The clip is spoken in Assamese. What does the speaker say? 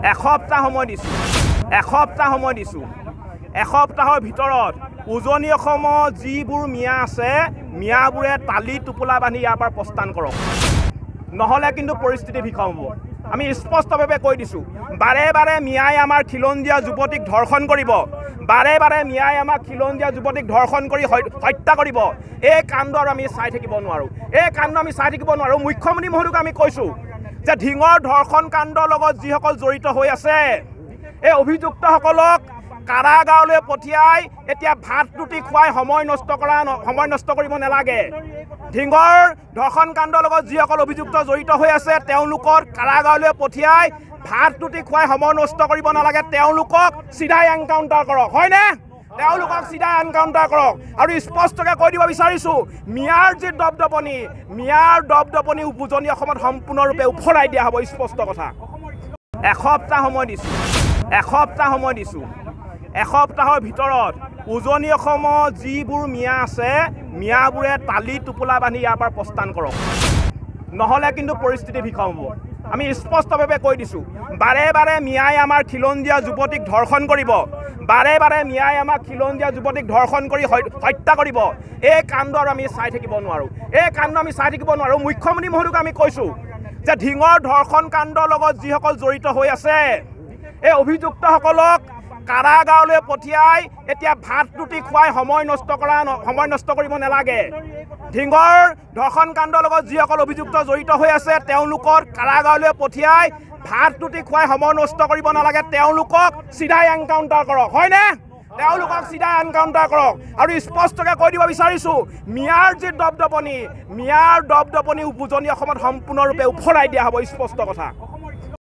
এসপ্তাহ সময় দিছো এসপ্তাহৰ ভিতৰত উজনি অসমৰ যিবোৰ মিয়া আছে মিয়াবোৰে তালি টোপোলা বান্ধি ইয়াৰ পৰা প্ৰস্থান কৰক নহলে কিন্তু পৰিস্থিতি ভিষম হ'ব আমি স্পষ্টভাৱে কৈ দিছো বাৰে বাৰে মিয়াই আমাৰ খিলঞ্জীয়া যুৱতীক ধৰ্ষণ কৰিব বাৰে বাৰে মিয়াই আমাৰ খিলঞ্জীয়া যুৱতীক ধৰ্ষণ কৰি হত্যা কৰিব এই কাণ্ড আমি চাই থাকিব নোৱাৰো মুখ্যমন্ত্ৰী মহোদয়ক আমি কৈছো যে ঢিঙৰ ধৰ্ষণ কাণ্ডৰ লগত যিসকল জড়িত হৈ আছে এই অভিযুক্তসকলক কাৰাগাৰলৈ পঠিয়াই এতিয়া ভাত ৰুটি খুৱাই সময় নষ্ট কৰিব নালাগে ঢিঙৰ ধৰ্ষণ কাণ্ডৰ লগত যিসকল অভিযুক্ত জড়িত হৈ আছে তেওঁলোকৰ কাৰাগাৰলৈ পঠিয়াই ভাত ৰুটি খুৱাই সময় নষ্ট কৰিব নালাগে তেওঁলোকক চিধাই এনকাউণ্টাৰ কৰক হয়নে তেওঁলোকক চিধাই এনকাউণ্টাৰ কৰক আৰু স্পষ্টকৈ কৈ দিব বিচাৰিছো মিয়াৰ যি দপদপনি উজনি অসমত সম্পূৰ্ণৰূপে উফৰাই দিয়া হ'ব স্পষ্ট কথা এসপ্তাহ সময় দিছো এসপ্তাহৰ ভিতৰত উজনি অসমৰ যিবোৰ মিয়া আছে মিয়াবোৰে তালি টোপোলা বান্ধি ইয়াৰ পৰা প্ৰস্থান কৰক নহলে কিন্তু পৰিস্থিতি ভিষম হ'ব আমি স্পষ্টভাৱে কৈ দিছো বাৰে বাৰে মিয়াই আমাৰ খিলঞ্জীয়া যুৱতীক ধৰ্ষণ কৰিব বাৰে বাৰে মিয়াই আমাৰ খিলঞ্জীয়া যুৱতীক ধৰ্ষণ কৰি হত্যা কৰিব এই কাণ্ড আমি চাই থাকিব নোৱাৰো মুখ্যমন্ত্ৰী মহোদয়ক আমি কৈছো যে ঢিঙৰ ধৰ্ষণ কাণ্ডৰ লগত যিসকল জড়িত হৈ আছে এই অভিযুক্তসকলক কাৰাগাৰলৈ পঠিয়াই এতিয়া ভাত ৰুটি খুৱাই সময় নষ্ট কৰিব নালাগে ঢিঙৰ ধৰ্ষণ কাণ্ডৰ লগত যিসকল অভিযুক্ত জড়িত হৈ আছে তেওঁলোকৰ কাৰাগাৰলৈ পঠিয়াই ভাত ৰুটি খুৱাই সময় নষ্ট কৰিব নালাগে তেওঁলোকক চিধাই এনকাউণ্টাৰ কৰক হয়নে তেওঁলোকক চিধাই এনকাউণ্টাৰ কৰক আৰু স্পষ্টকৈ কৈ দিব বিচাৰিছো মিয়াৰ যি দপদপনি উজনি অসমত সম্পূৰ্ণৰূপে উফৰাই দিয়া হ'ব স্পষ্ট কথা